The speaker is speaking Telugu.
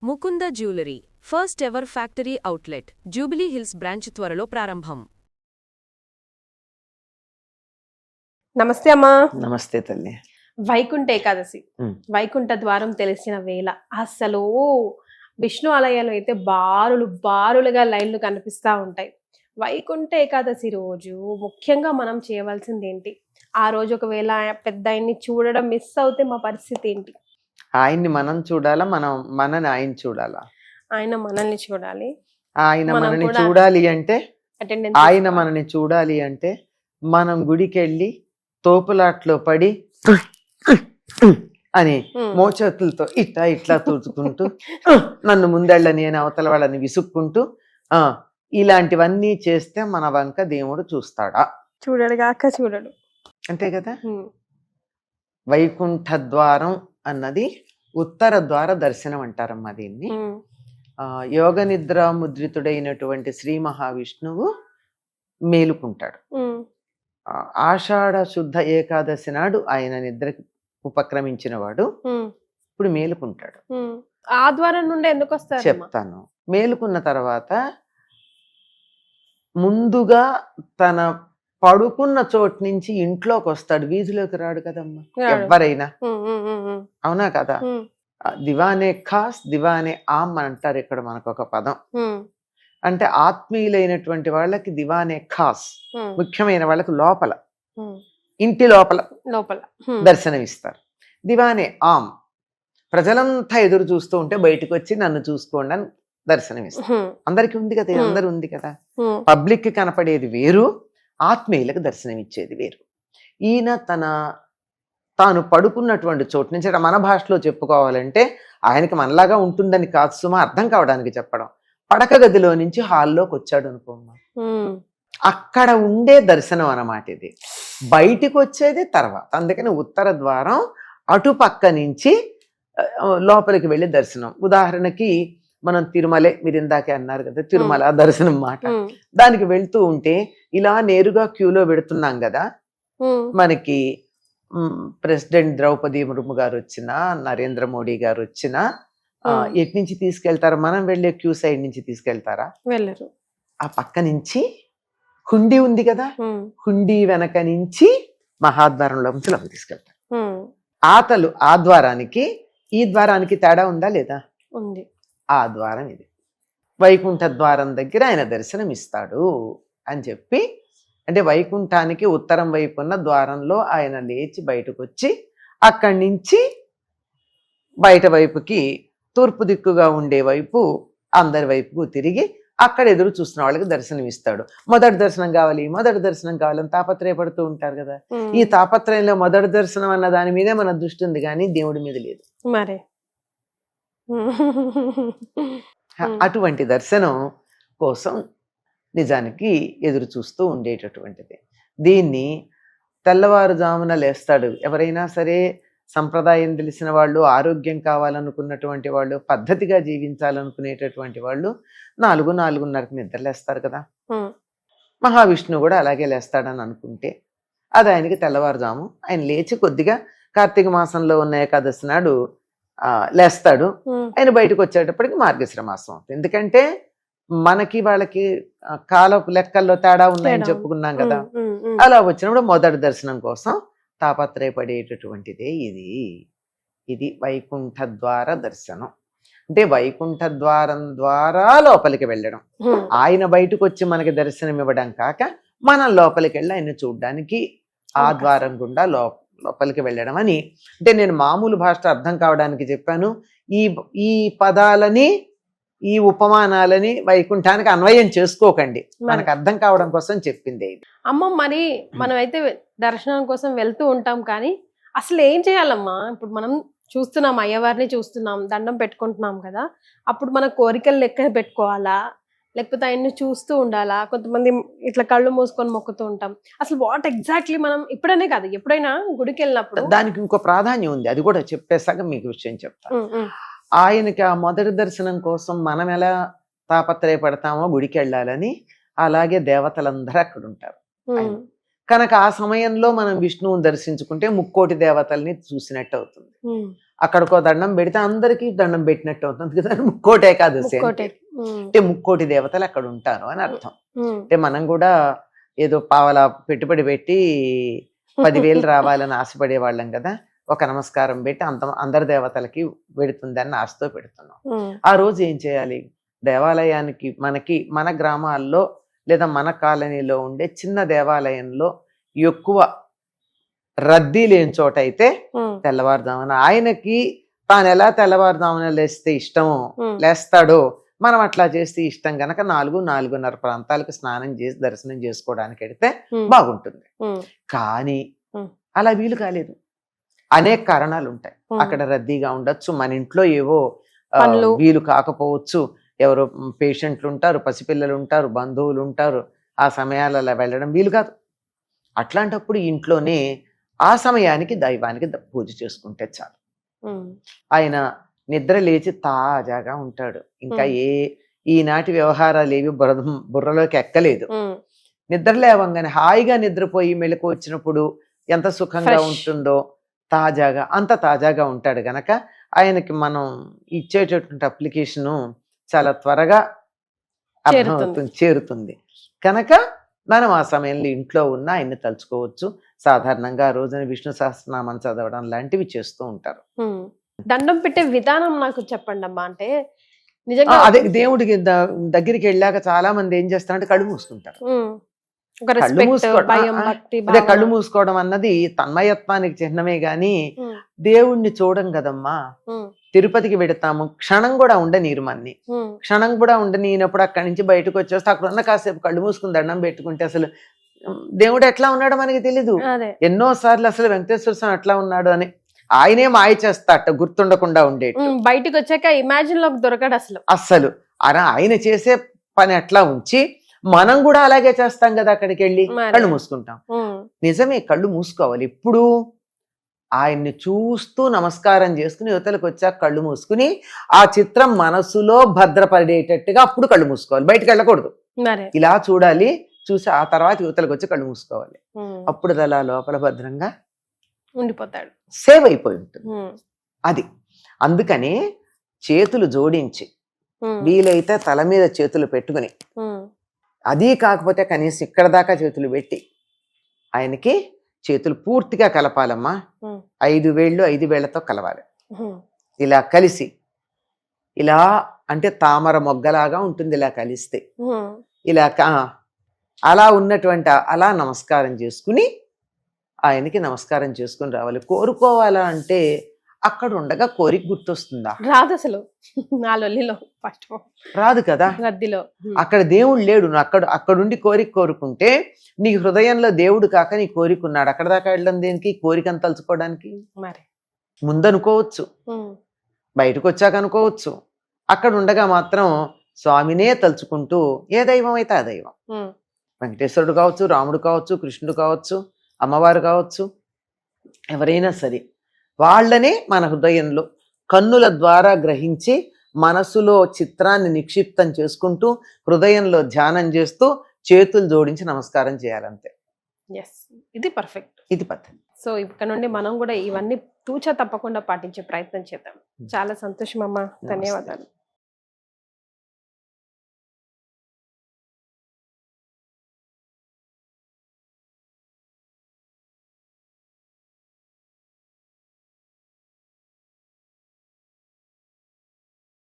Mukunda jewellery first ever factory outlet jubilee hills branch త్వరలో ప్రారంభం. నమస్తే అమ్మా. నమస్తే తల్లి. వైకుంఠ ఏకాదశి, వైకుంఠ ద్వారం తెలిసిన వేళ అసలు విష్ణు ఆలయాలు అయితే బారులుగా లైన్లు కనిపిస్తా ఉంటాయి. వైకుంఠ ఏకాదశి రోజు ముఖ్యంగా మనం చేయవలసింది ఏంటి? ఆ రోజు ఒకవేళ పెద్ద ఆయన్ని చూడడం మిస్ అవుతే మా పరిస్థితి ఏంటి? ఆయన్ని మనం చూడాలా, మనని ఆయన చూడాలా? ఆయన మనల్ని చూడాలి. ఆయన మనని చూడాలి అంటే అటెండెన్స్ ఆయన మనని చూడాలి అంటే మనం గుడికి వెళ్ళి తోపులాట్లో పడి అని మోచేతులతో ఇట్లా తూచుకుంటూ నన్ను ముందెళ్ళని అని అవతల వాళ్ళని విసుక్కుంటూ ఇలాంటివన్నీ చేస్తే మన వంక దేవుడు చూస్తాడా? చూడడు. అంతే కదా. వైకుంఠ ద్వారం అన్నది ఉత్తర ద్వార దర్శనం అంటారమ్మా దీన్ని. యోగ నిద్ర ముద్రితుడైనటువంటి శ్రీ మహావిష్ణువు మేలుకుంటాడు. ఆషాఢ శుద్ధ ఏకాదశి నాడు ఆయన నిద్రకి ఉపక్రమించిన వాడు ఇప్పుడు మేలుకుంటాడు. ఆ ద్వారం నుండి ఎందుకు వస్తారు చెప్తాను. మేలుకున్న తర్వాత ముందుగా తన పడుకున్న చోటు నుంచి ఇంట్లోకి వస్తాడు, వీధిలోకి రాడు కదమ్మా ఎవరైనా. అవునా కదా. దివానే ఖాస్ దివానే ఆమ్ అంటారు ఇక్కడ మనకు ఒక పదం. అంటే ఆత్మీయులైనటువంటి వాళ్ళకి దివానే ఖాస్, ముఖ్యమైన వాళ్ళకి లోపల ఇంటి లోపల దర్శనమిస్తారు. దివానే ఆమ్ ప్రజలంతా ఎదురు చూస్తూ ఉంటే బయటకు వచ్చి నన్ను చూసుకోండి అని దర్శనమిస్తారు. అందరికి ఉంది కదా, అందరు ఉంది కదా. పబ్లిక్ కి కనపడేది వేరు, ఆత్మీయులకు దర్శనమిచ్చేది వేరు. ఈయన తాను పడుకున్నటువంటి చోటు నుంచి, మన భాషలో చెప్పుకోవాలంటే ఆయనకి మనలాగా ఉంటుందని కాదు సుమా, అర్థం కావడానికి చెప్పడం, పడక గదిలో నుంచి హాల్లోకి వచ్చాడు అనుకోమ్మా, అక్కడ ఉండే దర్శనం అన్నమాట ఇది. బయటికి వచ్చేది తర్వాత. అందుకని ఉత్తర ద్వారం అటుపక్క నుంచి లోపలికి వెళ్ళి దర్శనం. ఉదాహరణకి మనం తిరుమలే, మీరు ఇందాకే అన్నారు కదా, తిరుమల దర్శనం మాట. దానికి వెళ్తూ ఉంటే ఇలా నేరుగా క్యూలో పెడుతున్నాం కదా. మనకి ప్రెసిడెంట్ ద్రౌపది ముర్ము గారు వచ్చినా, నరేంద్ర మోడీ గారు వచ్చినా ఎటు నుంచి తీసుకెళ్తారా? మనం వెళ్ళే క్యూ సైడ్ నుంచి తీసుకెళ్తారా? వెళ్ళరు. ఆ పక్క నుంచి హుండీ ఉంది కదా, హుండీ వెనక నుంచి మహాద్వారంలో లోపలికి తీసుకెళ్తారు. ఆ ద్వారానికి ఈ ద్వారానికి తేడా ఉందా లేదా? ఉంది. ఆ ద్వారం ఇది. వైకుంఠ ద్వారం దగ్గర ఆయన దర్శనం ఇస్తాడు అని చెప్పి, అంటే వైకుంఠానికి ఉత్తరం వైపు ఉన్న ద్వారంలో ఆయన లేచి బయటకు వచ్చి అక్కడి నుంచి బయట వైపుకి తూర్పు దిక్కుగా ఉండే వైపు అందరి వైపుకు తిరిగి అక్కడ ఎదురు చూస్తున్న వాళ్ళకి దర్శనం ఇస్తాడు. మొదటి దర్శనం కావాలని తాపత్రయపడుతూ ఉంటారు కదా. ఈ తాపత్రయంలో మొదటి దర్శనం అన్న దాని మీదే మన దృష్టి ఉంది, కానీ దేవుడి మీద లేదు. మరే అటువంటి దర్శనం కోసం నిజానికి ఎదురు చూస్తూ ఉండేటటువంటిది. దీన్ని తెల్లవారుజామున లేస్తాడు ఎవరైనా సరే, సంప్రదాయం తెలిసిన వాళ్ళు, ఆరోగ్యం కావాలనుకున్నటువంటి వాళ్ళు, పద్ధతిగా జీవించాలనుకునేటటువంటి వాళ్ళు 4-4:30కి నిద్రలేస్తారు కదా. మహావిష్ణువు కూడా అలాగే లేస్తాడని అనుకుంటే అది ఆయనకి తెల్లవారుజాము. ఆయన లేచి కొద్దిగా కార్తీక మాసంలో ఉన్న ఏకాదశి నాడు లేస్తాడు. ఆయన బయటకు వచ్చేటప్పటికి మార్గశిర మాసం అవుతుంది. ఎందుకంటే మనకి వాళ్ళకి కాలపు లెక్కల్లో తేడా ఉన్నాయని చెప్పుకున్నాం కదా. అలా వచ్చినప్పుడు మొదటి దర్శనం కోసం తాపత్రయపడేటటువంటిదే ఇది వైకుంఠ ద్వార దర్శనం. అంటే వైకుంఠ ద్వారం ద్వారా లోపలికి వెళ్ళడం, ఆయన బయటకు వచ్చి మనకి దర్శనం ఇవ్వడం కాక మనం లోపలికి వెళ్ళి ఆయన చూడడానికి ఆ ద్వారం గుండా లోపలికి వెళ్ళడం అని. అంటే నేను మామూలు భాష అర్థం కావడానికి చెప్పాను. ఈ పదాలని, ఈ ఉపమానాలని వైకుంఠానికి అన్వయం చేసుకోకండి, మనకు అర్థం కావడం కోసం చెప్పింది ఇది. అమ్మ, మరి మనం అయితే దర్శనం కోసం వెళ్తూ ఉంటాం, కానీ అసలు ఏం చేయాలమ్మా? ఇప్పుడు మనం చూస్తున్నాం, అయ్యవారిని చూస్తున్నాం, దండం పెట్టుకుంటున్నాం కదా. అప్పుడు మన కోరికలు లెక్క పెట్టుకోవాలా, లేకపోతే ఆయన్ని చూస్తూ ఉండాలా? కొంతమంది ఇట్లా కళ్ళు మూసుకొని మొక్కుతూ ఉంటాం. అసలు వాట్ ఎగ్జాక్ట్లీ మనం ఇప్పుడనే కాదు, ఎప్పుడైనా గుడికి వెళ్ళినప్పుడు దానికి ఇంకో ప్రాధాన్యం ఉంది, అది కూడా చెప్పేసాక మీకు విషయం చెప్తాను. ఆయనకి ఆ మొదటి దర్శనం కోసం మనం ఎలా తాపత్రయపడతామో గుడికి వెళ్ళాలని, అలాగే దేవతలందరూ అక్కడ ఉంటారు. కనుక ఆ సమయంలో మనం విష్ణువుని దర్శించుకుంటే 3,000,000 దేవతల్ని చూసినట్టు అవుతుంది. అక్కడికో దండం పెడితే అందరికీ దండం పెట్టినట్టు అవుతుంది కదా. ముక్కోటి ఏకాదశి ముక్కోటి. అంటే ముక్కోటి దేవతలు అక్కడ ఉంటారు అని అర్థం. అంటే మనం కూడా ఏదో పావలా పెట్టుబడి పెట్టి 10,000 రావాలని ఆశపడే వాళ్ళం కదా. ఒక నమస్కారం పెట్టి అందరి దేవతలకి పెడుతుందని ఆశతో పెడుతున్నాం. ఆ రోజు ఏం చేయాలి, దేవాలయానికి మన గ్రామాల్లో లేదా మన కాలనీలో ఉండే చిన్న దేవాలయంలో ఎక్కువ రద్దీ లేని చోట అయితే తెల్లవారుదామున ఆయనకి తాను ఎలా తెల్లవారుదామున లేస్తే ఇష్టమో లేస్తాడో మనం అట్లా చేస్తే ఇష్టం గనక 4-4:30 ప్రాంతాలకు స్నానం చేసి దర్శనం చేసుకోవడానికి వెడితే బాగుంటుంది. కానీ అలా వీలు కాలేదు, అనేక కారణాలు ఉంటాయి. అక్కడ రద్దీగా ఉండొచ్చు, మన ఇంట్లో ఏవో వీలు కాకపోవచ్చు, ఎవరో పేషెంట్లు ఉంటారు, పసిపిల్లలు ఉంటారు, బంధువులు ఉంటారు, ఆ సమయాలలో వెళ్ళడం వీలు కాదు. అట్లాంటప్పుడు ఇంట్లోనే ఆ సమయానికి దైవానికి పూజ చేసుకుంటే చాలు. ఆయన నిద్ర లేచి తాజాగా ఉంటాడు. ఇంకా ఈనాటి వ్యవహారాలు ఏవి బుర్రలోకి ఎక్కలేదు. నిద్ర లేవంగానే హాయిగా నిద్రపోయి మెలకు వచ్చినప్పుడు ఎంత సుఖంగా ఉంటుందో, అంత తాజాగా ఉంటాడు గనక ఆయనకి మనం ఇచ్చేటటువంటి అప్లికేషను చాలా త్వరగా చేరుతుంది కనుక మనం ఆ సమయంలో ఇంట్లో ఉన్న ఆయన్ని తలుచుకోవచ్చు. సాధారణంగా ఆ రోజున విష్ణు సహస్రనామం చదవడం లాంటివి చేస్తూ ఉంటారు. దండం పెట్టే విధానం నాకు చెప్పండి అమ్మా. అంటే నిజంగా అదే దేవుడికి దగ్గరికి వెళ్ళాక చాలా మంది ఏం చేస్తారంటే కళ్ళు మూసుకుంటారు. కళ్ళు మూసుకోవడం అన్నది తన్మయత్వానికి చిహ్నమే గాని దేవుణ్ణి చూడం కదమ్మా. తిరుపతికి వెడతాము, క్షణం కూడా ఉండనీరు మన్ని. క్షణం కూడా ఉండనీనప్పుడు అక్కడి నుంచి బయటకు వచ్చేస్తే అక్కడ ఉన్న కాసేపు కళ్ళు మూసుకుని దండం పెట్టుకుంటే అసలు దేవుడు ఎట్లా ఉన్నాడో మనకి తెలీదు. ఎన్నో సార్లు అసలు వెంకటేశ్వర స్వామి ఎట్లా ఉన్నాడు అని ఆయనే మాయ చేస్తాట గుర్తుండకుండా ఉండేది. బయటకు వచ్చాక ఇమాజిన్ లోకి దొరకడు అస్సలు. ఆయన చేసే పని అట్లా ఉంచి మనం కూడా అలాగే చేస్తాం కదా, అక్కడికి వెళ్ళి కళ్ళు మూసుకుంటాం. నిజమే, కళ్ళు మూసుకోవాలి. ఇప్పుడు ఆయన్ని చూస్తూ నమస్కారం చేసుకుని యువతలకు వచ్చాక కళ్ళు మూసుకుని ఆ చిత్రం మనసులో భద్రపడేటట్టుగా అప్పుడు కళ్ళు మూసుకోవాలి, బయటకు వెళ్ళకూడదు. ఇలా చూడాలి, చూసి ఆ తర్వాత యువతలకు వచ్చి కళ్ళు మూసుకోవాలి. అప్పుడు అలా లోపల భద్రంగా ఉండిపోతాడు, సేవ్ అయిపోయి ఉంటుంది. అది అందుకని చేతులు జోడించి వీలైతే తల మీద చేతులు పెట్టుకుని, అది కాకపోతే కనీసం ఇక్కడ దాకా చేతులు పెట్టి ఆయనకి చేతులు పూర్తిగా కలపాలమ్మా. 5 వేళ్ళు 5 వేళ్లతో కలవాలి. ఇలా కలిసి ఇలా అంటే తామర మొగ్గలాగా ఉంటుంది. ఇలా కలిస్తే ఇలా అలా ఉన్నటువంటి అలా నమస్కారం చేసుకుని ఆయనకి నమస్కారం చేసుకుని రావాలి. కోరుకోవాలా అంటే అక్కడ ఉండగా కోరిక గుర్తొస్తుందా? రాదు అసలు, రాదు కదా. అక్కడ దేవుడు లేడు. అక్కడుండి కోరిక కోరుకుంటే నీ హృదయంలో దేవుడు కాక నీ కోరిక ఉన్నాడు. అక్కడ దాకా వెళ్ళడం దేనికి? కోరికను తలుచుకోవడానికి. ముందనుకోవచ్చు, బయటకు వచ్చాక అనుకోవచ్చు. అక్కడ ఉండగా మాత్రం స్వామినే తలుచుకుంటూ ఏ దైవం అయితే ఆ దైవం, వెంకటేశ్వరుడు కావచ్చు, రాముడు కావచ్చు, కృష్ణుడు కావచ్చు, అమ్మవారు కావచ్చు, ఎవరైనా సరే వాళ్ళనే మన హృదయంలో కన్నుల ద్వారా గ్రహించి మనసులో చిత్రాన్ని నిక్షిప్తం చేసుకుంటూ హృదయంలో ధ్యానం చేస్తూ చేతులు జోడించి నమస్కారం చేయాలంతే. ఇది పర్ఫెక్ట్, ఇది పద్ధతి. సో ఇక్కడ నుండి మనం కూడా ఇవన్నీ తూచా తప్పకుండా పాటించే ప్రయత్నం చేద్దాం. చాలా సంతోషం అమ్మా, ధన్యవాదాలు.